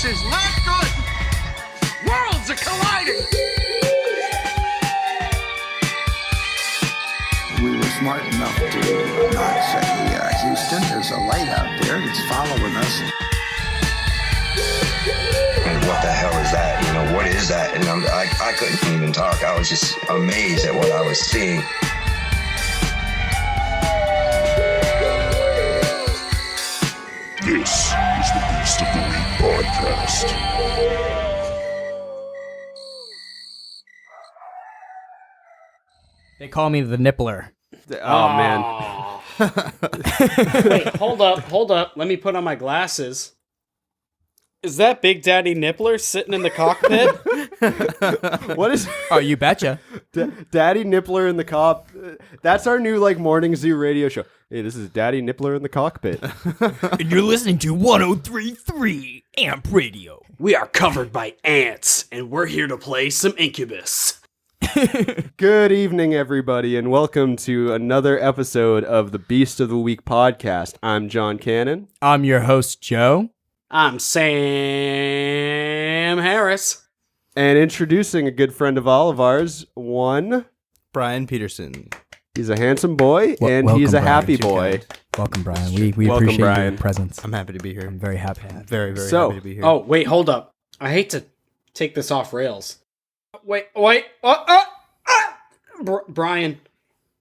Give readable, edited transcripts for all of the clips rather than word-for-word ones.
This is not good. Worlds are colliding. We were smart enough to not say, Houston, there's a light out there that's following us. And what the hell is that? You know, what is that? And I couldn't even talk. I was just amazed at what I was seeing. This is the Beast of the Week podcast. They call me the Nippler. Oh, man. Wait, hold up. Let me put on my glasses. Is that Big Daddy Nippler sitting in the cockpit? What is Oh, you betcha. Daddy Nippler in the cop? That's our new morning zoo radio show. Hey, this is Daddy Nippler in the cockpit. And you're listening to 103.3 Amp Radio. We are covered by ants, and we're here to play some Incubus. Good evening, everybody, and welcome to another episode of the Beast of the Week podcast. I'm John Cannon. I'm your host, Joe. I'm Sam Harris. And introducing a good friend of all of ours, Brian Peterson. He's a handsome boy, and welcome, he's a Brian. happy boy. Welcome, Brian. We Welcome, appreciate Brian. your presence. I'm happy to be here. I'm very happy. Very, very So- happy to be here. Oh, wait, hold up. I hate to take this off rails. Wait. Brian.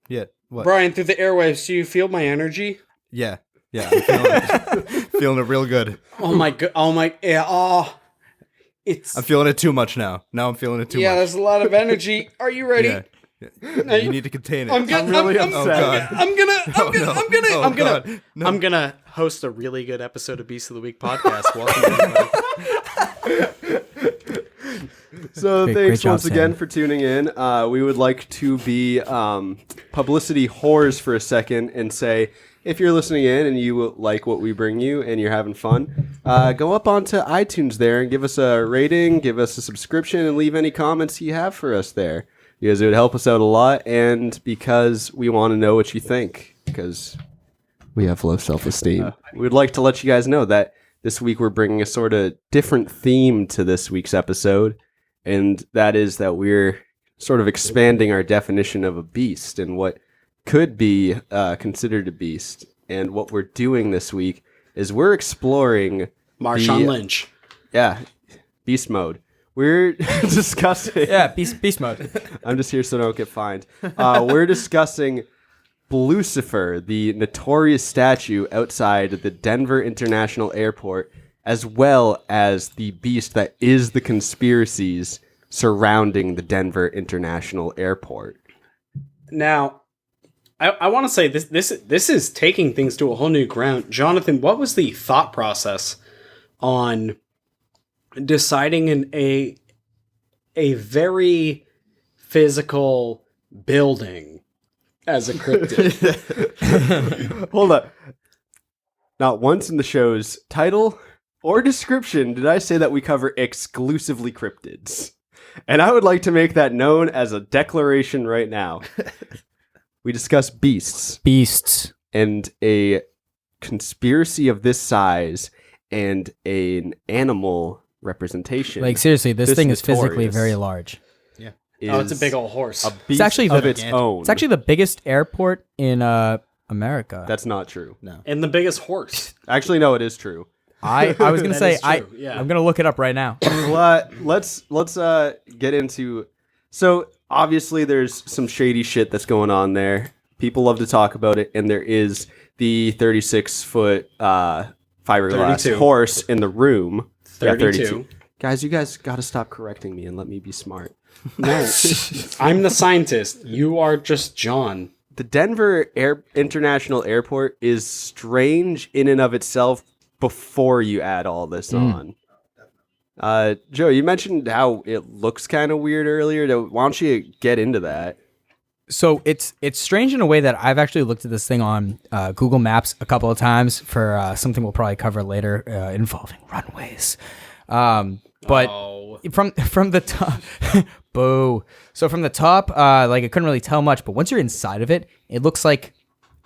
Yeah. What? Brian, through the airwaves, do you feel my energy? Yeah. Yeah. I'm feeling it. Feeling it real good. Oh my god. Oh my. Yeah. Oh. It's. I'm feeling it too much now. Now I'm feeling it too Yeah, much. there's a lot of energy. Are you ready? Yeah. You need to contain it. I'm really upset. I'm gonna host a really good episode of Beast of the Week podcast. Welcome, everybody. So Great thanks job, once again Sam. for tuning in. We would like to be publicity whores for a second and say, if you're listening in and you like what we bring you and you're having fun, go up onto iTunes there and give us a rating, give us a subscription, and leave any comments you have for us there. Because it would help us out a lot, and because we want to know what you think, because we have low self-esteem. We'd like to let you guys know that this week we're bringing a sort of different theme to this week's episode, and that is that we're sort of expanding our definition of a beast and what could be considered a beast. And what we're doing this week is we're exploring Marshawn Lynch. Yeah, beast mode. We're discussing... Yeah, beast mode. I'm just here so I don't get fined. We're discussing Bluecifer, the notorious statue outside the Denver International Airport, as well as the beast that is the conspiracies surrounding the Denver International Airport. Now, I want to say this is taking things to a whole new ground. Jonathan, what was the thought process on deciding a very physical building as a cryptid? Hold up. Not once in the show's title or description did I say that we cover exclusively cryptids. And I would like to make that known as a declaration right now. We discuss beasts. And a conspiracy of this size and an animal representation. Like, seriously, this thing is physically notorious very large. Oh, it's a big old horse. A beast actually of the- its own. It's actually the biggest airport in America. That's not true. And the biggest horse. Actually, no, it is true. I was going to That say, is true, yeah. I'm going to look it up right now. Let's get into... So, obviously, there's some shady shit that's going on there. People love to talk about it, and there is the 36-foot fiberglass 32. horse in the room. 32. Guys, you guys got to stop correcting me and let me be smart. No, I'm the scientist. You are just John. The Denver International Airport is strange in and of itself before you add all this on. Joe, you mentioned how it looks kind of weird earlier. Why don't you get into that? So it's strange in a way that I've actually looked at this thing on Google Maps a couple of times for something we'll probably cover later involving runways. But from the top, boo. So from the top, like I couldn't really tell much, but once you're inside of it, it looks like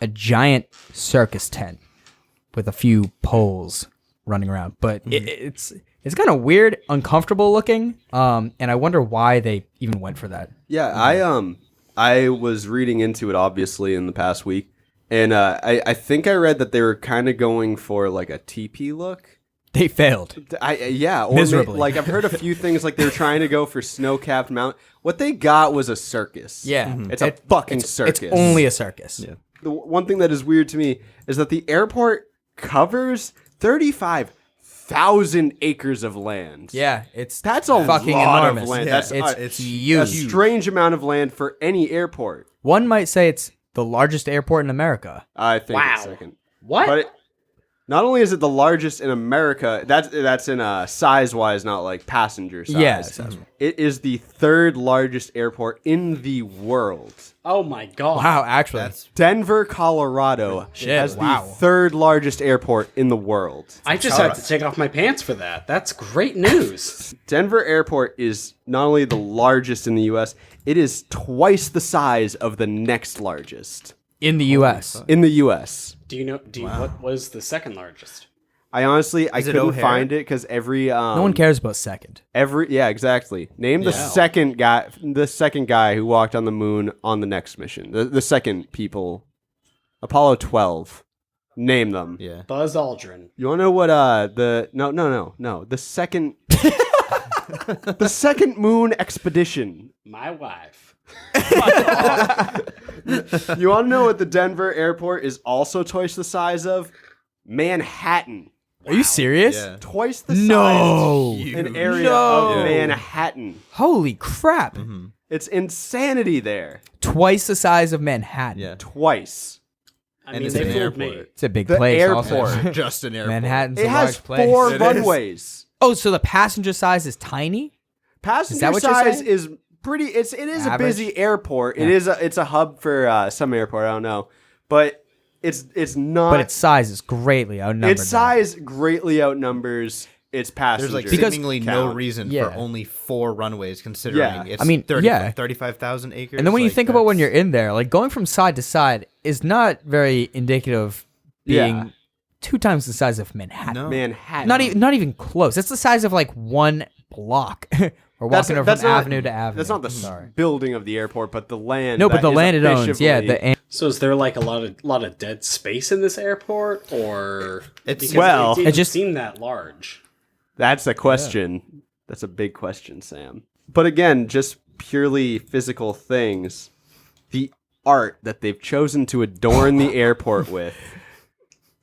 a giant circus tent with a few poles running around. But it's kind of weird, uncomfortable looking. And I wonder why they even went for that. Yeah, I was reading into it obviously in the past week, and I think I read that they were kind of going for like a teepee look. They failed. Or Miserably. like I've heard a few things like they were trying to go for snow-capped mountain. What they got was a circus. Yeah. It's a fucking circus. It's only a circus. Yeah. The one thing that is weird to me is that the airport covers 35,000 acres of land. Yeah, That's a fucking lot enormous. of land. Yeah, That's it's a huge. strange amount of land for any airport. One might say it's the largest airport in America. I think Wow. it's second. What? But not only is it the largest in America, that's in size-wise, not like passenger size. Yeah, size-wise. It is the third largest airport in the world. Oh my god. Wow, actually. That's Denver, Colorado has wow. the third largest airport in the world. I just had to take off my pants for that. That's great news. Denver Airport is not only the largest in the U.S., it is twice the size of the next largest in the U.S. in the U.S. Do you know what was the second largest? I honestly, I Is it couldn't O'Hare? find it because No one cares about second. Yeah, exactly. Name the second guy who walked on the moon on the next mission. The second people. Apollo 12. Name them. yeah. Buzz Aldrin. You want to know what no. The second the second moon expedition. My wife. You want to know what the Denver airport is also twice the size of? Manhattan. Are you serious? Yeah. Twice the No. size an area No. of Manhattan. Holy crap. It's insanity there. Twice the size of Manhattan. Yeah. Twice. I And mean, it's they an fooled airport. me. It's a big The place. airport. Also. Just an airport. Manhattan's It a has large place. 4 It is. runways. Oh, so the passenger size is tiny? Passenger what you're size saying? is pretty. It is a Average? busy airport. It's a hub for some airport. I don't know, but it's not. But its size is greatly outnumbered. its size greatly outnumbers its passengers. There's like Because- seemingly no count. reason Yeah. for only 4 runways, considering Yeah. it's I mean, 35,000 acres. And then when you like, think about when that's- you're in there, like going from side to side is not very indicative of being Yeah. 2 times the size of Manhattan. No. Manhattan. Not even close. That's the size of like one block. We're walking over from avenue to avenue. That's not the Sorry. building of the airport, but the land. No, but that the is land it owns. Yeah, officially- So is there like a lot of dead space in this airport, or It's- because well, it didn't it just- seem that large? That's a question. That's a big question, Sam. But again, just purely physical things. The art that they've chosen to adorn the airport with.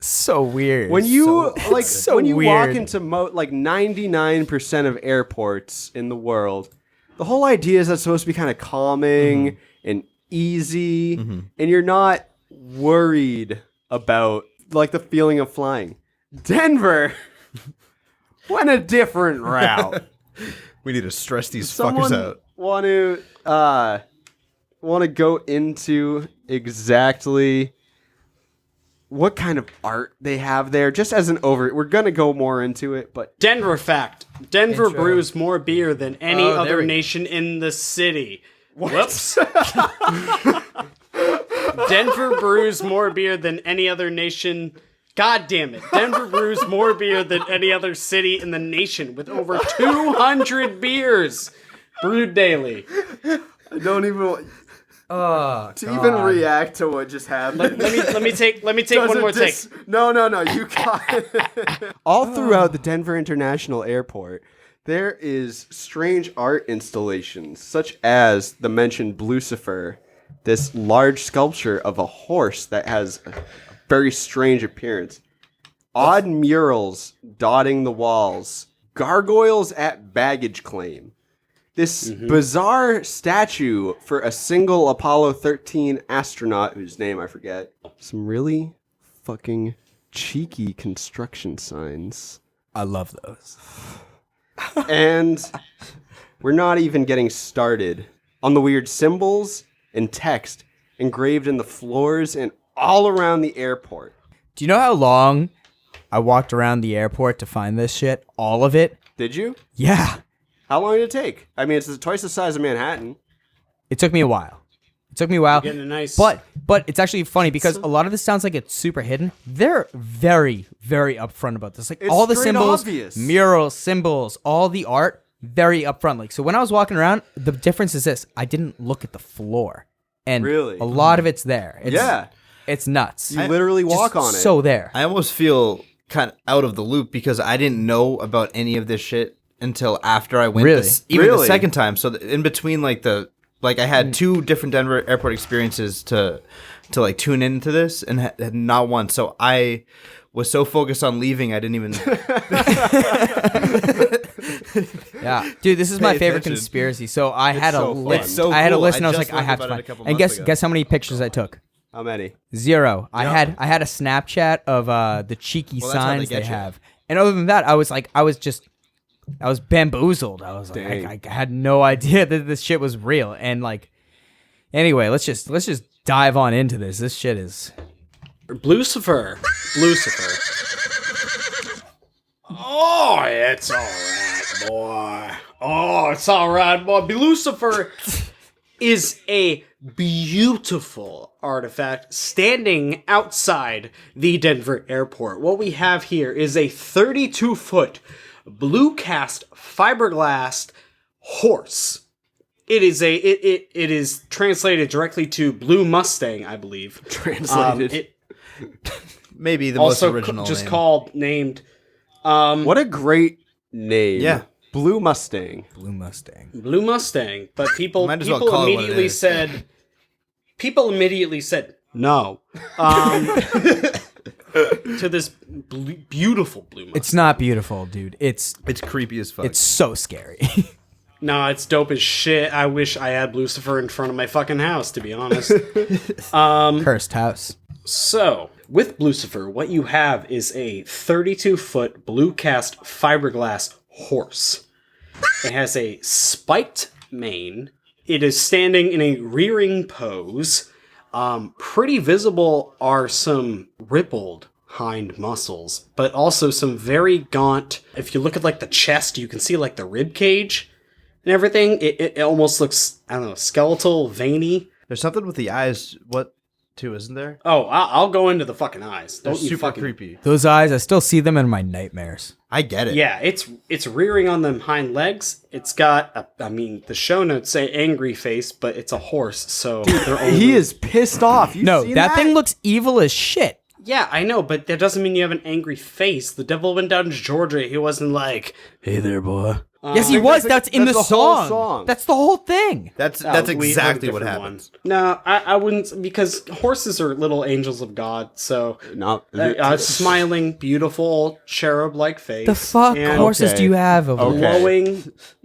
So weird. When you like so when you walk weird. into like 99% of airports in the world, the whole idea is that it's supposed to be kind of calming and easy, and you're not worried about like the feeling of flying. Denver went a different route. We need to stress these Someone fuckers out. want to go into exactly what kind of art they have there, just as an we're gonna go more into it, but Denver fact: Denver Intro. brews more beer than any Oh, there other we- nation in the city. Whoops. Denver brews more beer than any other nation. God damn it. Denver brews more beer than any other city in the nation, with over 200 beers brewed daily. I don't even even react to what just happened. Let me take one more take. No, you got it. All throughout the Denver International Airport, there is strange art installations, such as the mentioned Bluecifer, this large sculpture of a horse that has a very strange appearance. Odd murals dotting the walls. Gargoyles at baggage claim. This bizarre statue for a single Apollo 13 astronaut whose name I forget. Some really fucking cheeky construction signs. I love those. And we're not even getting started on the weird symbols and text engraved in the floors and all around the airport. Do you know how long I walked around the airport to find this shit? All of it? Did you? Yeah. How long did it take? I mean, it's twice the size of Manhattan. It took me a while. It took me a while. Getting a nice. But it's actually funny because a lot of this sounds like it's super hidden. They're very, very upfront about this. Like It's all the straight symbols, obvious. murals, symbols, all the art, very upfront. Like so when I was walking around, the difference is this. I didn't look at the floor. And Really? a lot of it's there. Yeah. It's nuts. You literally walk on it. So there. I almost feel kind of out of the loop because I didn't know about any of this shit until after I went. Really? Even Really? the second time. So in between, like I had 2 different Denver airport experiences to like tune into this, and had not one. So I was so focused on leaving, I didn't even. Yeah, dude, this is my Pay favorite attention. conspiracy. So I had so a fun. list. It's so I had a cool. list, and I was just like, I learned have to about it find. a couple And months ago. guess how many pictures I took? How many? 0. I had a Snapchat of the cheeky Well, that's how they signs they get you. have, and other than that, I was bamboozled. I was like, Dang. I had no idea that this shit was real. And like, anyway, let's just dive on into this. This shit is. Bluecifer. Oh, it's alright, boy. Oh, it's alright, boy. Bluecifer is a beautiful artifact standing outside the Denver airport. What we have here is a 32-foot blue cast fiberglass horse. It is translated directly to Blue Mustang, I believe. Translated. Maybe the Also most original name. named. What a great name. Yeah. Blue Mustang. Blue Mustang. Blue Mustang, but people Might as well call it what it immediately is. said no to this beautiful blue Mustang. It's not beautiful, dude. It's creepy as fuck. so scary. No, it's dope as shit. I wish I had Bluecifer in front of my fucking house, to be honest. Cursed house. So, with Bluecifer, what you have is a 32-foot blue cast fiberglass horse. It has a spiked mane. It is standing in a rearing pose. Pretty visible are some rippled hind muscles, but also some very gaunt. If you look at like the chest, you can see like the rib cage and everything. It almost looks, I don't know, skeletal, veiny. There's something with the eyes. What too? Isn't there? Oh, I'll go into the fucking eyes. They're Don't you super fucking creepy. Those eyes, I still see them in my nightmares. I get it. Yeah, it's rearing on them hind legs. It's got the show notes say angry face, but it's a horse, so they're only... He is pissed off. No, that thing looks evil as shit. Yeah, I know, but that doesn't mean you have an angry face. The devil went down to Georgia. He wasn't like, "Hey there, boy." Yes, he was. That's in the that's the whole song. song. That's the whole thing. That's We heard a exactly what different happens. one. No, I wouldn't, because horses are little angels of God. So No. smiling, beautiful cherub-like face. The fuck and horses Okay. do you have over there?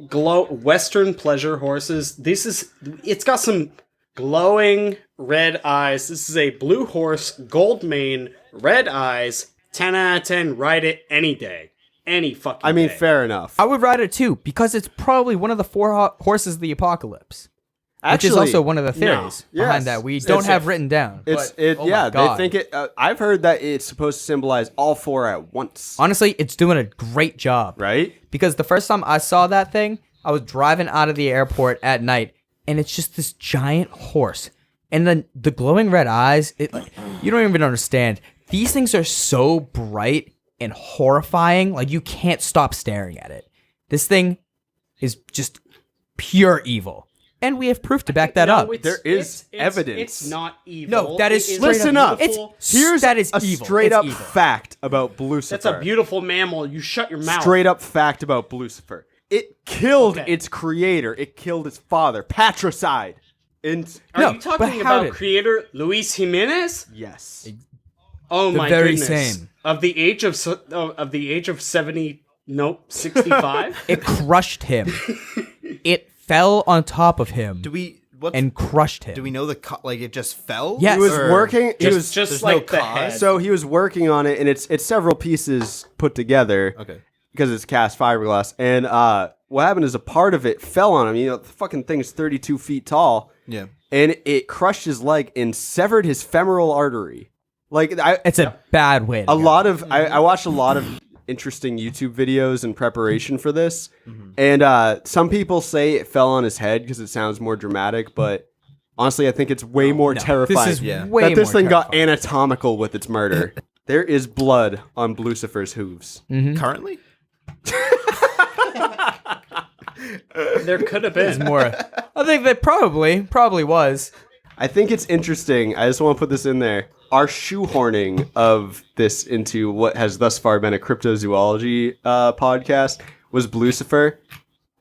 glowing, Western pleasure horses. It's got some glowing red eyes. This is a blue horse, gold mane, red eyes. 10 out of 10. Ride it any day, any fucking. I mean, day. fair enough. I would ride it too because it's probably one of the 4 horses of the apocalypse, which is Actually, also one of the theories behind Yes. that we don't have written down. It's But, oh my yeah. They God. think it. I've heard that it's supposed to symbolize all 4 at once. Honestly, it's doing a great job. Right? Because the first time I saw that thing, I was driving out of the airport at night, and it's just this giant horse. And then the glowing red eyes, you don't even understand. These things are so bright and horrifying, like you can't stop staring at it. This thing is just pure evil. And we have proof to back that No, up. it's- There is it's- evidence. It's not evil. No, that is It straight Listen up up. beautiful. Here's that is a evil. straight It's up evil. fact about Bluecifer. That's a beautiful mammal. You shut your mouth. Straight up fact about Bluecifer. It killed Okay. its creator. It killed its father. Patricide. Are No, you but talking how about did- creator Luis Jimenez? Yes. Oh The my very goodness! same. Of the age of 70, nope, 65. It crushed him. It fell on top of him and crushed him. Do we know like it just fell? Yes. He was Or- working. He just was just there's like no the cause? head. so he was working on it, and it's several pieces put together. Okay. Because it's cast fiberglass, and what happened is a part of it fell on him. You know, the fucking thing is 32 feet tall. Yeah. And it crushed his leg and severed his femoral artery. Like It's a bad way. To a go. lot of I watched a lot of interesting YouTube videos in preparation for this, and some people say it fell on his head because it sounds more dramatic, but Honestly, I think it's way more terrifying. This is Yeah. way that this more thing got terrifying. anatomical with its murder. There is blood on Bluecifer's hooves. Currently? There could have been. More. I think that probably was. I think it's interesting. I just want to put this in there. Our shoehorning of this into what has thus far been a cryptozoology podcast was Bluecifer.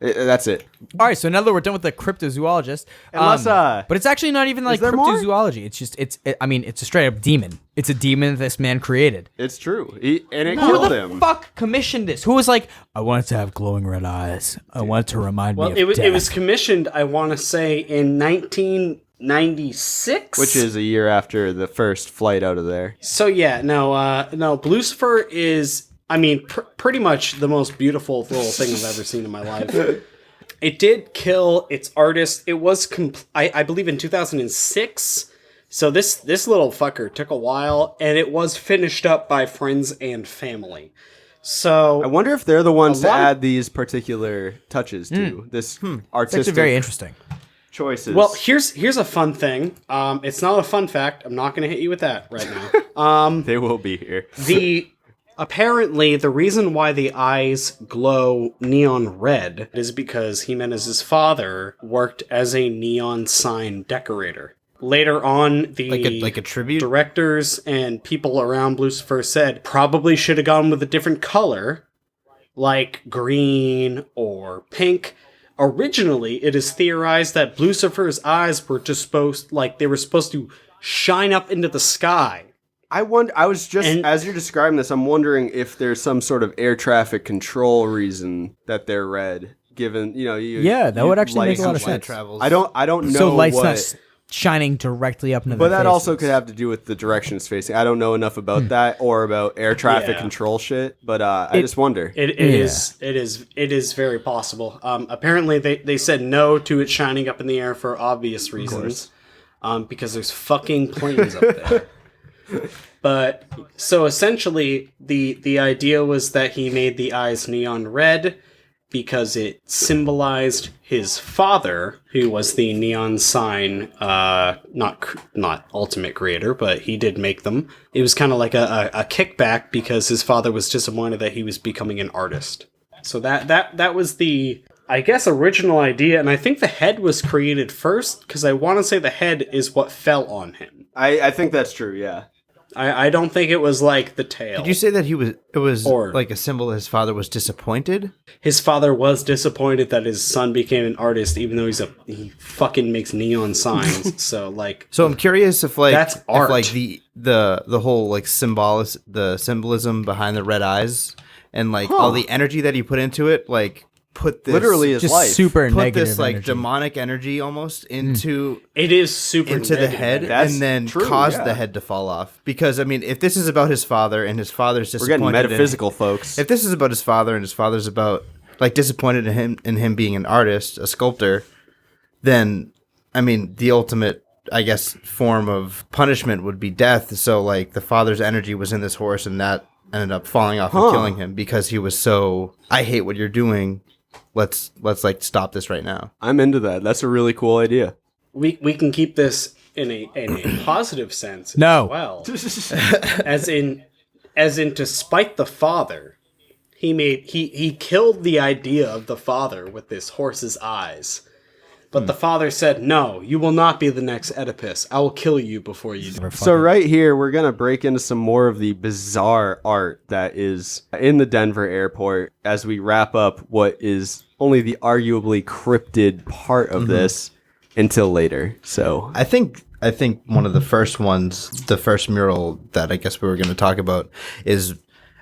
That's it. All right, so now that we're done with the cryptozoologist, Unless, but it's actually not even like there more? cryptozoology. It's just it's a straight up demon. It's a demon that this man created. It's true. And it Who killed the him. fuck commissioned this? Who was like, I want it to have glowing red eyes. I want it to remind Well, me of death. it was commissioned, I want to say, in 1996, Which is a year after the first flight out of there. so. Yeah, no, Bluecifer is, I mean, pretty much the most beautiful little thing I've ever seen in my life. It did kill its artist. It was, I believe, in 2006. So this little fucker took a while, and it was finished up by friends and family. So I wonder if they're the ones A to lot of- add these particular touches to this It's artistic actually very interesting. choices. Well, here's a fun thing. It's not a fun fact. I'm not going to hit you with that right now. they will be here. Apparently, the reason why the eyes glow neon red is because Jimenez's father worked as a neon sign decorator. Later on, the Like a tribute? directors and people around Bluecifer said probably should have gone with a different color, like green or pink. Originally, it is theorized that Bluecifer's eyes were just supposed to shine up into the sky. I was just, And- as you're describing this, I'm wondering if there's some sort of air traffic control reason that they're red, given, Yeah, that would actually make a lot of light sense. Travels. I don't know So light's what, not shining directly up into but the that also could faces. have to do with the direction it's facing. I don't know enough about that or about air traffic Yeah. control shit, but I just wonder. It is very possible. Apparently, they said no to it shining up in the air for obvious reasons, because there's fucking planes up there. But so essentially, the idea was that he made the eyes neon red because it symbolized his father, who was the neon sign, not ultimate creator, but he did make them. It was kind of like a kickback because his father was disappointed that he was becoming an artist. So that was the, I guess, original idea, and I think the head was created first because I want to say the head is what fell on him. I think that's true, yeah. I don't think it was like the tail. Did you say that it was Or- like a symbol his father was disappointed? His father was disappointed that his son became an artist, even though he fucking makes neon signs. So like, So I'm curious if That's if art. like the whole like symbolism behind the red eyes and like all the energy that he put into it, like put this Literally his just life. super put negative this like energy. demonic energy almost into it is super into the negative. head That's and then true, caused yeah. the head to fall off. Because I mean, if this is about his father and his father's We're disappointed getting in- metaphysical, folks. if this is about his father and his father's about like disappointed in him being an artist, a sculptor, then I mean the ultimate, I guess, form of punishment would be death. So like the father's energy was in this horse and that ended up falling off and killing him because he was so, I hate what you're doing. Let's like stop this right now. I'm into that. That's a really cool idea. We can keep this in a positive sense No. as well. as in to spite the father, he killed the idea of the father with this horse's eyes. But the father said, "No, you will not be the next Oedipus. I will kill you before you do." So right here, we're going to break into some more of the bizarre art that is in the Denver airport as we wrap up what is only the arguably cryptid part of this until later. So I think one of the first ones, the first mural that I guess we were going to talk about is,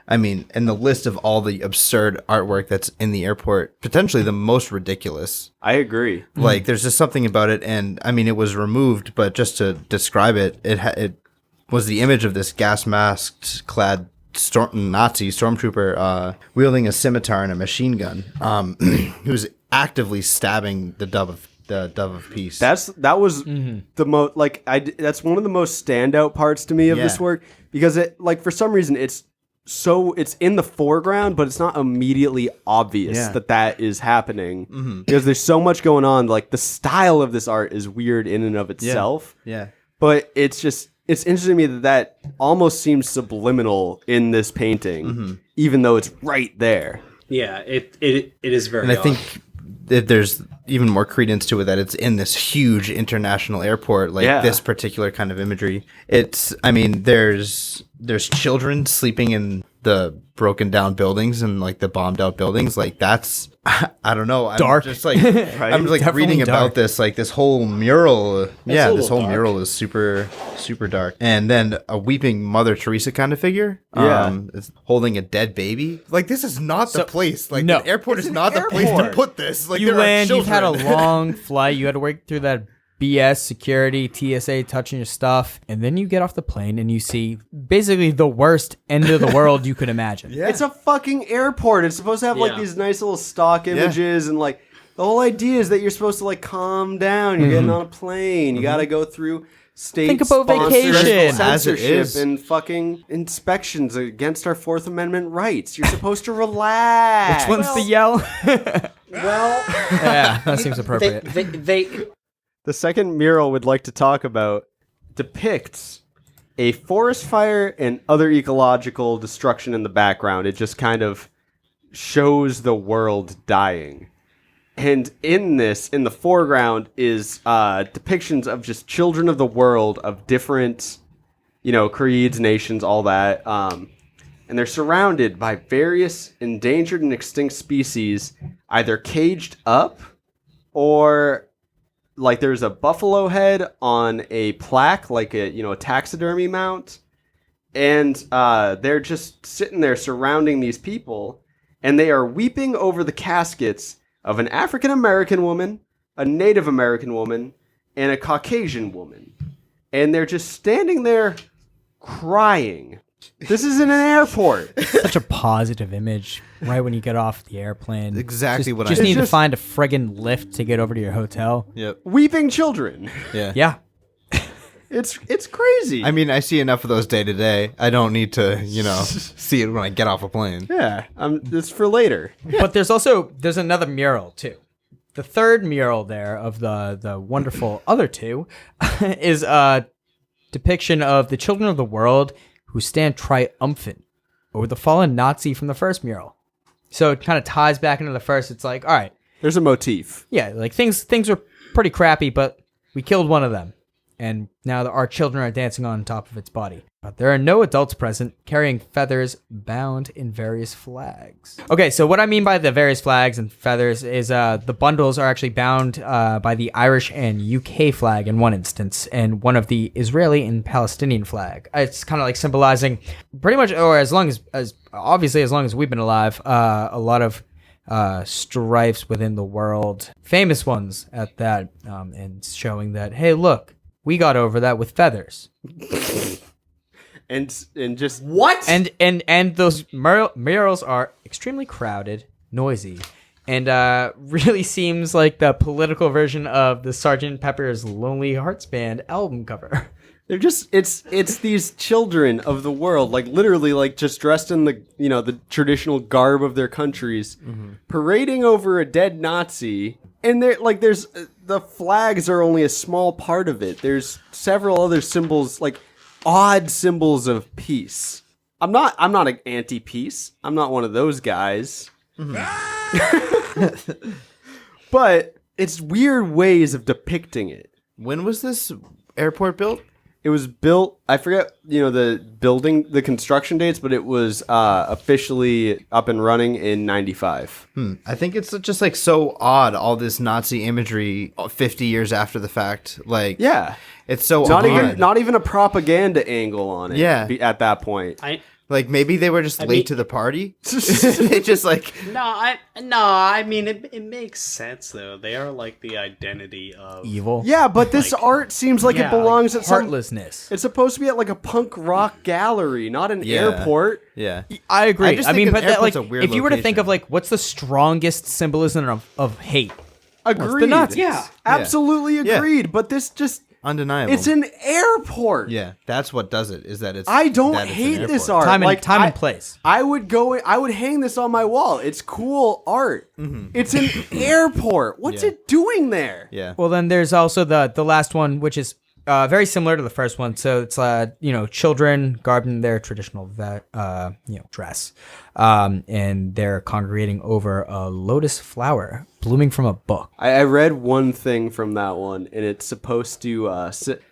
I mean, in the list of all the absurd artwork that's in the airport, potentially the most ridiculous. I agree. Like, there's just something about it, and I mean, it was removed, but just to describe it, it was the image of this gas masked clad Nazi stormtrooper wielding a scimitar and a machine gun, who was actively stabbing the dove of peace. That was the most that's one of the most standout parts to me of this Yeah. work because it, like, for some reason it's it's in the foreground, but it's not immediately obvious Yeah. that is happening because there's so much going on. Like the style of this art is weird in and of itself. Yeah. But it's interesting to me that almost seems subliminal in this painting, even though it's right there. Yeah, it is very. And I odd. think that there's even more credence to it that it's in this huge international airport, like Yeah. this particular kind of imagery. I mean, there's children sleeping in the broken down buildings and like the bombed out buildings. Like that's, I don't know. I'm Dark. just like, I'm like Definitely reading dark. about this, like this whole mural. Yeah, a this little whole dark. mural is super, super dark. And then a weeping Mother Teresa kind of figure. Yeah. Is holding a dead baby. Like this is not the place. Like no. the airport is not the place to airport. put this. Like You there land, are you've had a children. long flight, you had to work through that BS security, TSA touching your stuff, and then you get off the plane and you see basically the worst end of the world you could imagine. Yeah. It's a fucking airport. It's supposed to have like Yeah. these nice little stock images and like the whole idea is that you're supposed to like calm down. You're getting on a plane. You got to go through state Think about sponsored vacation. As it censorship is. and fucking inspections against our Fourth Amendment rights. You're supposed to relax. Which one's the yell? well, Yeah, that seems appropriate. they The second mural we'd like to talk about depicts a forest fire and other ecological destruction in the background. It just kind of shows the world dying. And in the foreground is depictions of just children of the world of different, creeds, nations, all that. And they're surrounded by various endangered and extinct species, either caged up or like there's a buffalo head on a plaque, like a taxidermy mount. And they're just sitting there surrounding these people, and they are weeping over the caskets of an African American woman, a Native American woman, and a Caucasian woman. And they're just standing there crying. This is in an airport. Such a positive image right when you get off the airplane. Exactly what I just mean. need to Just- find a friggin' lift to get over to your hotel. Yep. Weeping children. Yeah. Yeah. It's crazy. I mean, I see enough of those day to day. I don't need to, see it when I get off a plane. yeah, it's for later. But there's another mural too. The third mural there of the wonderful other two is a depiction of the children of the world who stand triumphant over the fallen Nazi from the first mural. So it kind of ties back into the first. It's like, all right, There's a motif. yeah, like things are pretty crappy, but we killed one of them, and now our children are dancing on top of its body. But there are no adults present carrying feathers bound in various flags. Okay, so what I mean by the various flags and feathers is the bundles are actually bound by the Irish and UK flag in one instance, and one of the Israeli and Palestinian flag. It's kind of like symbolizing pretty much, or as long as obviously as long as we've been alive, a lot of strifes within the world, famous ones at that, and showing that, hey, look, we got over that with feathers. And just what? And those murals are extremely crowded, noisy, and really seems like the political version of the Sgt. Pepper's Lonely Hearts Band album cover. they're just it's these children of the world, like literally like just dressed in the traditional garb of their countries, parading over a dead Nazi. And there's the flags are only a small part of it. There's several other symbols, like odd symbols of peace. I'm not an anti-peace. I'm not one of those guys. But it's weird ways of depicting it. When was this airport built? It was built, I forget, the construction dates, but it was officially up and running in 95. I think it's just like so odd, all this Nazi imagery 50 years after the fact. Like, Yeah. it's so Not odd. not even a propaganda angle on it. Yeah. At that point. Like maybe they were just late mean- to the party. They just like I mean it makes sense though. They are like the identity of Evil. Yeah, but this art seems like yeah, it belongs at some. Heartlessness. It's supposed to be at like a punk rock gallery, not an Yeah. airport. yeah. I agree. I I, just mean, think but an that, like, airport's a weird if you were to think location. of like what's the strongest symbolism of hate? Agreed. Nazis. Yeah. Absolutely agreed. But this just undeniable. It's an airport. Yeah, that's what does it. Is that it's. I don't that it's an hate this airport. art. Time and place. I would hang this on my wall. It's cool art. It's an airport. What's Yeah. it doing there? Yeah. Well, then there's also the last one, which is very similar to the first one. So it's children garbed in their traditional dress, and they're congregating over a lotus flower blooming from a book. I read one thing from that one, and it's supposed to.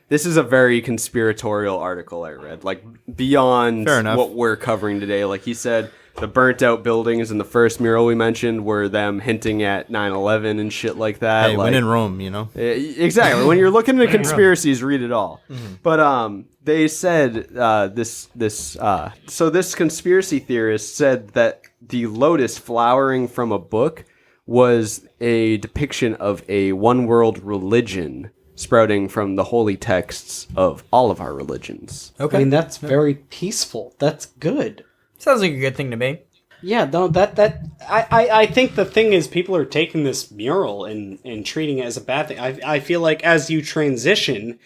This is a very conspiratorial article I read, like beyond Fair enough. what we're covering today. Like he said, the burnt out buildings in the first mural we mentioned were them hinting at 9/11 and shit like that. Hey, like, when in Rome, you know. Exactly. When you're looking at conspiracies, read it all. But they said so this conspiracy theorist said that the lotus flowering from a book was a depiction of a one world religion sprouting from the holy texts of all of our religions. Okay, I mean, that's very peaceful. That's good. sounds like a good thing to me. Yeah, no, I think the thing is people are taking this mural and treating it as a bad thing. I feel like as you transition,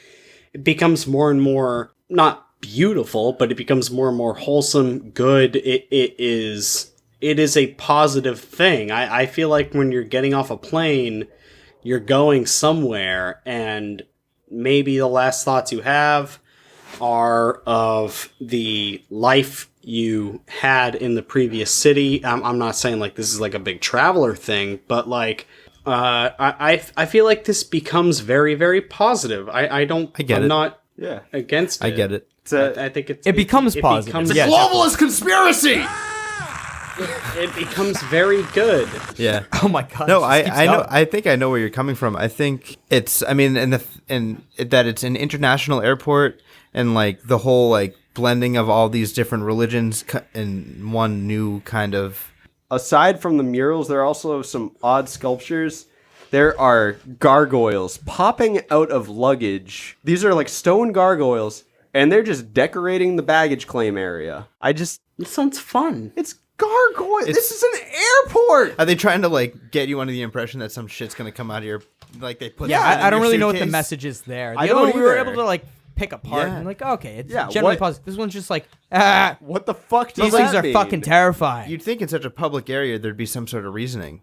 it becomes more and more not beautiful, but it becomes more and more wholesome, good. It is a positive thing. I feel like when you're getting off a plane, you're going somewhere, and maybe the last thoughts you have are of the life you had in the previous city. I'm not saying like this is like a big traveler thing, but like I feel like this becomes very, very positive. I'm not against it. I get it. I think It becomes positive. It's a Yeah, globalist conspiracy. it becomes very good. Yeah. Oh my god. No, it just I keeps know. going. I think I know where you're coming from. I think it's. I mean, and that it's an international airport, and like the whole like blending of all these different religions in one new kind of. Aside from the murals, there are also some odd sculptures. There are gargoyles popping out of luggage. These are like stone gargoyles, and they're just decorating the baggage claim area. This sounds fun. It's gargoyle. This is an airport. Are they trying to like get you under the impression that some shit's gonna come out of your like they put? Yeah, that in I don't your really know what the suitcase? message is there. The I other don't one we were either. able to like pick apart Yeah. and like, okay, it's Yeah, generally what- positive. This one's just like, What the fuck does these that things are mean? fucking terrifying. You'd think in such a public area there'd be some sort of reasoning.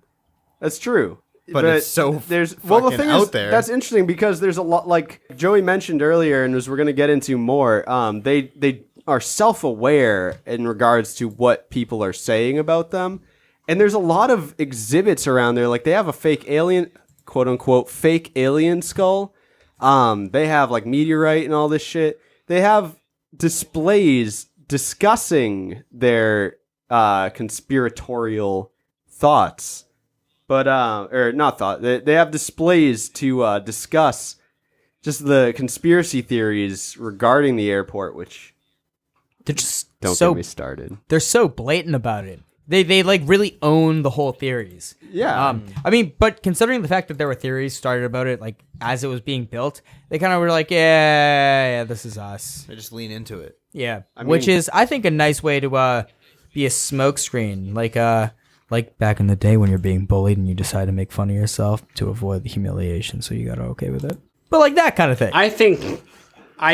That's true. But it's so the fucking thing out is, there. That's interesting because there's a lot, like Joey mentioned earlier, and as we're going to get into more, they are self-aware in regards to what people are saying about them. And there's a lot of exhibits around there. Like they have a fake alien, quote unquote, fake alien skull. They have like meteorite and all this shit. They have displays discussing their conspiratorial thoughts. But, or not thought, they have displays to discuss just the conspiracy theories regarding the airport, which They're just don't so get me started. they're so blatant about it. They like really own the whole theories. Yeah. I mean, but considering the fact that there were theories started about it like as it was being built, they kind of were like, yeah, this is us. They just lean into it. Yeah, mean- which is I think a nice way to be a smokescreen, like back in the day when you're being bullied and you decide to make fun of yourself to avoid the humiliation, so you got okay with it. But like that kind of thing. I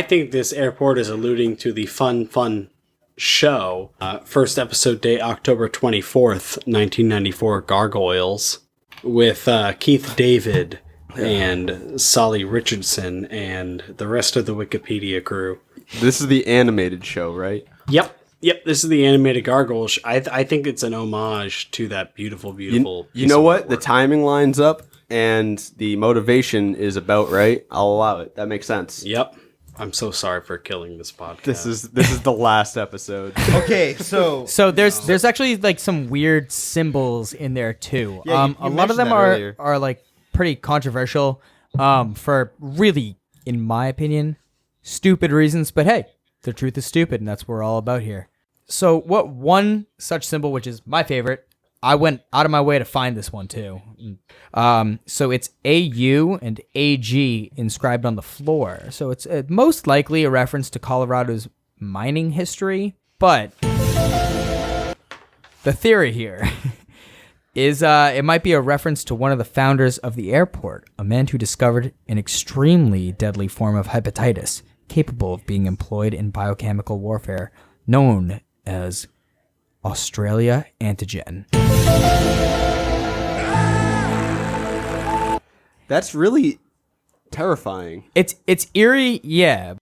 think this airport is alluding to the fun show. First episode date October 24th, 1994, Gargoyles, with Keith David and Solly Richardson and the rest of the Wikipedia crew. This is the animated show, right? Yep, this is the animated Gargoyles. I think it's an homage to that beautiful You piece know of what? The artwork. timing lines up and the motivation is about right. I'll allow it. That makes sense. Yep. I'm so sorry for killing this podcast. This is the last episode. Okay, so So there's actually like some weird symbols in there too. Yeah, you a lot of mentioned them that earlier. are like pretty controversial for really, in my opinion, stupid reasons. But hey, the truth is stupid, and that's what we're all about here. So what one such symbol, which is my favorite, I went out of my way to find this one too. So it's AU and AG inscribed on the floor. So it's most likely a reference to Colorado's mining history. But the theory here is it might be a reference to one of the founders of the airport, a man who discovered an extremely deadly form of hepatitis capable of being employed in biochemical warfare, known as Australia antigen. That's really terrifying. It's eerie, yeah,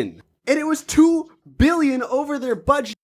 And it was $2 billion over their budget.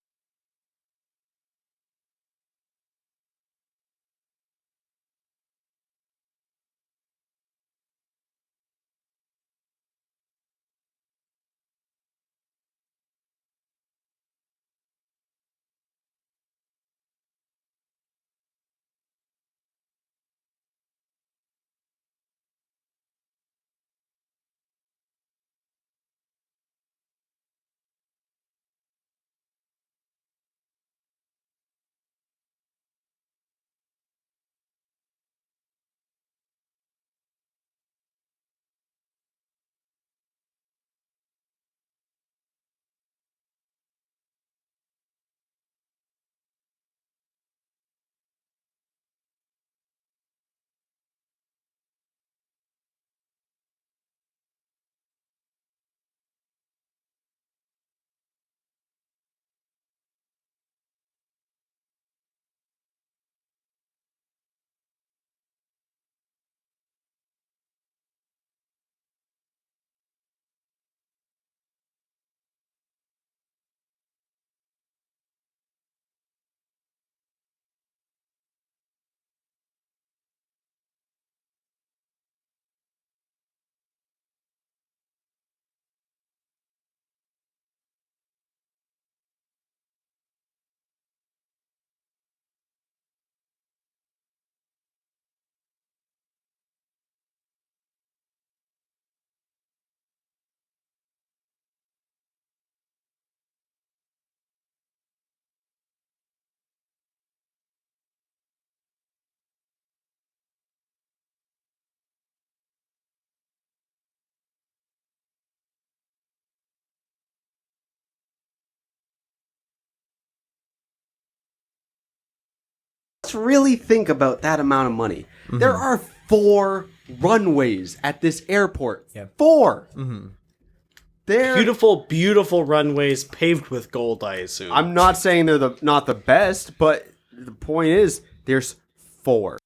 Let's really think about that amount of money. There are 4 runways at this airport. Yeah. 4. They're Beautiful, beautiful runways paved with gold, I assume. I'm not saying they're not the best, but the point is there's 4.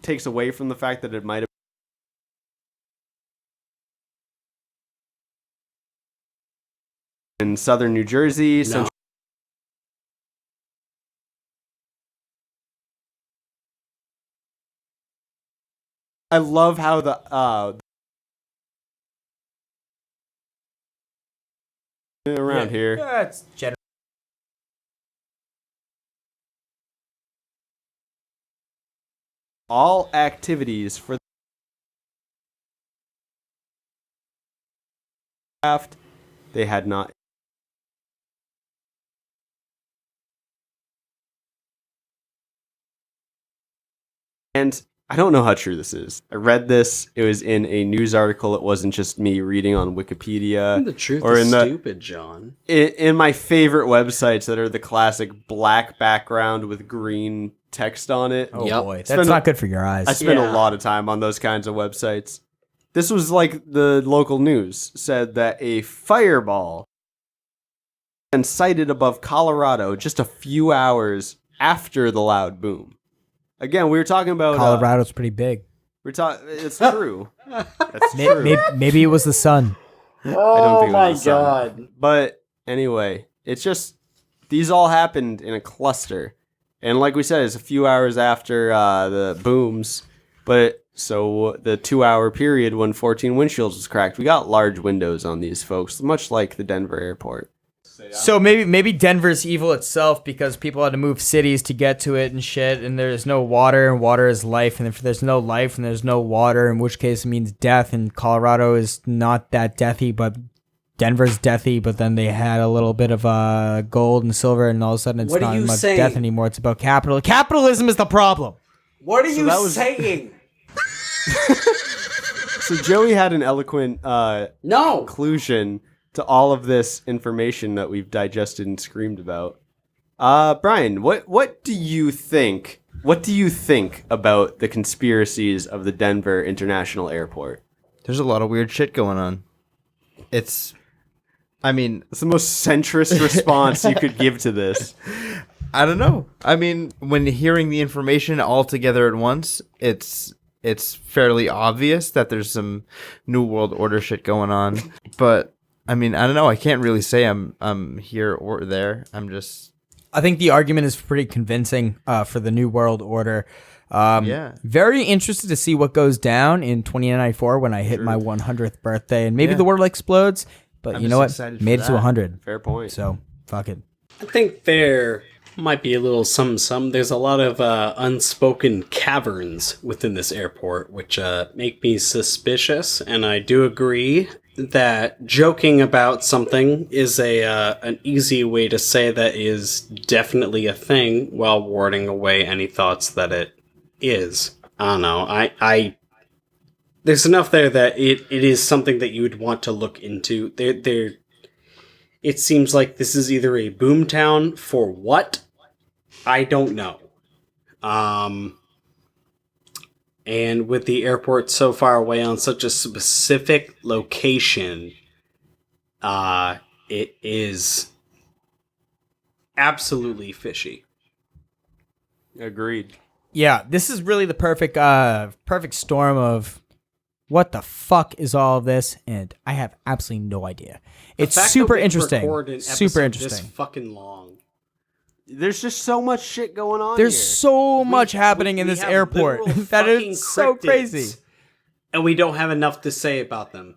takes away from the fact that it might have in southern New Jersey. No. I love how the around here. Yeah, it's general. All activities for the draft, they had not. And I don't know how true this is. I read this. It was in a news article. It wasn't just me reading on Wikipedia. The truth or is in stupid, John. In my favorite websites that are the classic black background with green text on it. Oh Yep. boy, that's Spend- not good for your eyes. I spend Yeah. a lot of time on those kinds of websites. This was like the local news said that a fireball and sighted above Colorado just a few hours after the loud boom. Again, we were talking about Colorado's pretty big. we're talking. It's true. That's true. Maybe it was the sun. I don't think it was the sun. But anyway, it's just these all happened in a cluster, and like we said, it's a few hours after the booms. But so the 2-hour period when 14 windshields was cracked, we got large windows on these folks, much like the Denver airport. So maybe Denver's evil itself because people had to move cities to get to it and shit, and there's no water, and water is life, and if there's no life and there's no water, in which case it means death, and Colorado is not that deathy, but Denver's deathy, but then they had a little bit of gold and silver, and all of a sudden it's What are not you much saying? death anymore. It's about capital. Capitalism is the problem. What are you that was- saying? So Joey had an eloquent No. conclusion to all of this information that we've digested and screamed about. Brian, what do you think? What do you think about the conspiracies of the Denver International Airport? There's a lot of weird shit going on. It's It's the most centrist response you could give to this. I don't know. I mean, when hearing the information all together at once, it's fairly obvious that there's some New World Order shit going on. But I mean, I don't know. I can't really say I'm here or there. I think the argument is pretty convincing for the New World Order. Yeah. Very interested to see what goes down in 2094 when I hit my 100th birthday, and maybe Yeah. the world explodes. But I'm you know just what? excited for Made it to that. 100. Fair point. So fuck it. I think there might be a little some. There's a lot of unspoken caverns within this airport, which make me suspicious. And I do agree that joking about something is an easy way to say that is definitely a thing, while warding away any thoughts that it is. I don't know. I there's enough there that it is something that you would want to look into. It seems like this is either a boomtown for what? I don't know. And with the airport so far away on such a specific location, it is absolutely fishy. Agreed. Yeah, this is really the perfect storm of what the fuck is all of this, and I have absolutely no idea. It's The fact super that we interesting. record an Super episode interesting. This fucking long. There's just so much shit going on There's here. so much happening in We this have airport literal that fucking is so cryptids, crazy. and we don't have enough to say about them.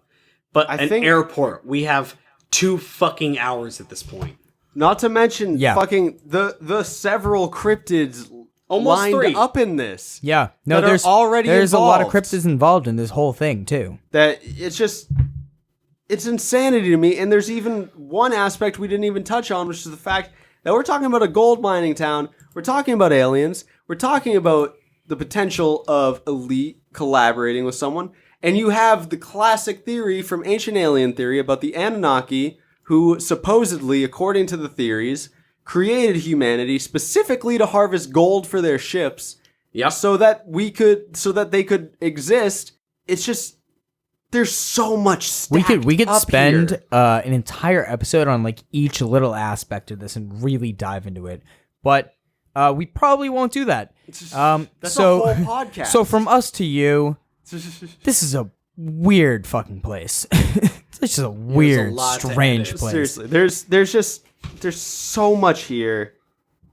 But I an think- airport, we have 2 fucking hours at this point. Not to mention Yeah. fucking the several cryptids Almost lined 3. up in this. Yeah, no, that are there's already there's a lot of involved. cryptids involved in this whole thing too. That it's insanity to me. And there's even one aspect we didn't even touch on, which is the fact that we're talking about a gold mining town. We're talking about aliens. We're talking about the potential of elite collaborating with someone. And you have the classic theory from ancient alien theory about the Anunnaki, who supposedly, according to the theories, created humanity specifically to harvest gold for their ships. Yep. So that they could exist. It's just there's so much stacked We could up spend here. an entire episode on like each little aspect of this and really dive into it. But we probably won't do that. That's so, a whole podcast. So from us to you, this is a weird fucking place. It's just a weird, lot to strange edit. place. Seriously, there's so much here,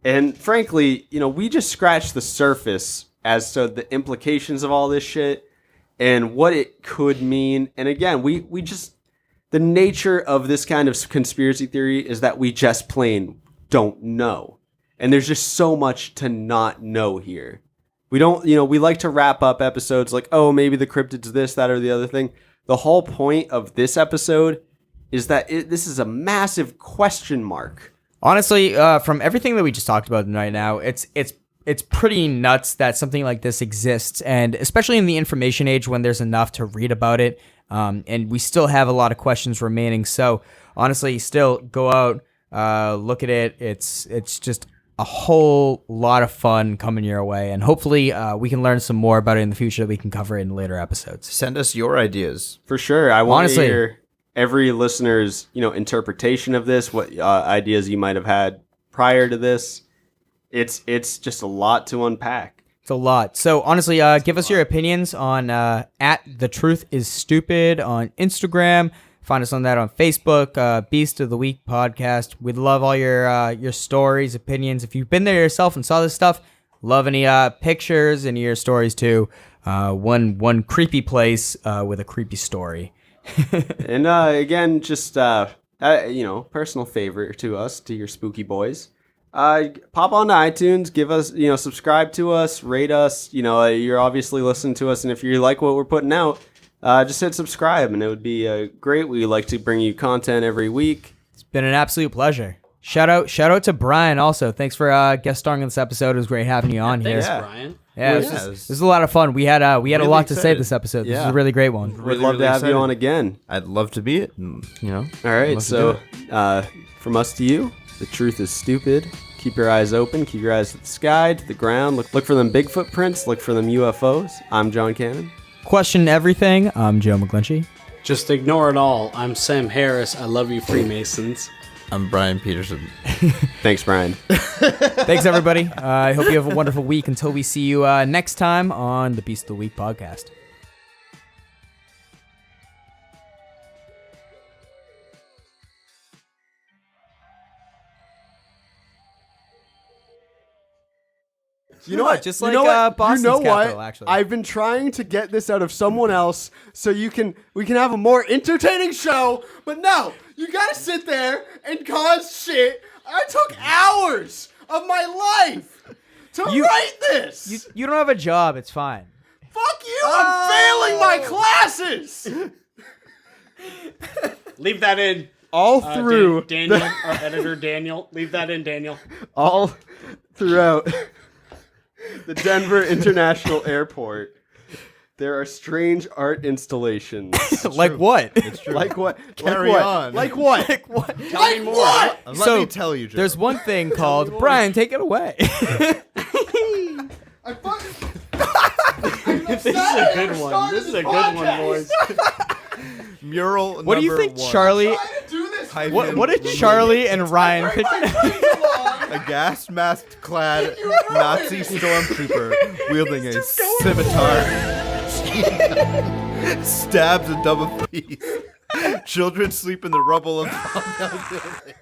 and frankly, we just scratched the surface as to the implications of all this shit and what it could mean. And again, we just, the nature of this kind of conspiracy theory is that we just plain don't know, and there's just so much to not know here. We don't, we like to wrap up episodes like, oh, maybe the cryptid's this, that, or the other thing. The whole point of this episode is that this is a massive question mark. Honestly, from everything that we just talked about right now, it's pretty nuts that something like this exists, and especially in the information age when there's enough to read about it, and we still have a lot of questions remaining. So honestly, still go out, look at it. It's just a whole lot of fun coming your way, and hopefully we can learn some more about it in the future that we can cover in later episodes. Send us your ideas. For sure. I want to Honestly. hear every listener's, interpretation of this, what ideas you might have had prior to this. It's just a lot to unpack. It's a lot. So honestly, give us your opinions on at The Truth Is Stupid on Instagram. Find us on that on Facebook, Beast of the Week podcast. We'd love all your stories, opinions. If you've been there yourself and saw this stuff, love any pictures and your stories too. One creepy place with a creepy story. And again, just personal favor to us, to your spooky boys. Pop on to iTunes, give us, subscribe to us, rate us. You're obviously listening to us, and if you like what we're putting out, just hit subscribe, and it would be great. We like to bring you content every week. It's been an absolute pleasure. Shout out to Brian also. Thanks for guest starring in this episode. It was great having you on Thanks, here. Brian. Yeah, Well, this is a lot of fun. We had a Really lot to say excited. this episode. This is Yeah. a really great one. We'd Really, love to really have you excited. on again. I'd love to be it. All right, Love to so do from us to you, the truth is stupid. Keep your eyes open. Keep your eyes to the sky, to the ground. Look for them big footprints. Look for them UFOs. I'm John Cannon. Question everything. I'm Joe McGlinchey. Just ignore it all. I'm Sam Harris. I love you, Freemasons. I'm Brian Peterson. Thanks, Brian. Thanks, everybody. I hope you have a wonderful week until we see you next time on the Beast of the Week podcast. You know what? Just You like know what? Boston's You know capital, what? actually. I've been trying to get this out of someone else so we can have a more entertaining show, but no, you gotta sit there and cause shit. I took hours of my life to write this. You don't have a job. It's fine. Fuck you! I'm failing my classes. Leave that in. All through Daniel, our editor Daniel. Leave that in, Daniel. all throughout the Denver International Airport, there are strange art installations. Like what? Like what? Carry on. Like what? Like what? Tell me more. Let So, me tell you, Joe. There's one thing called Brian. Take it away. I fucking. This is a good one. This is a good one, boys. mural. What do you think, Charlie? What did Charlie and Ryan pick? A gas mask clad Nazi stormtrooper wielding a scimitar stabs a double piece. Children sleep in the rubble of compound buildings.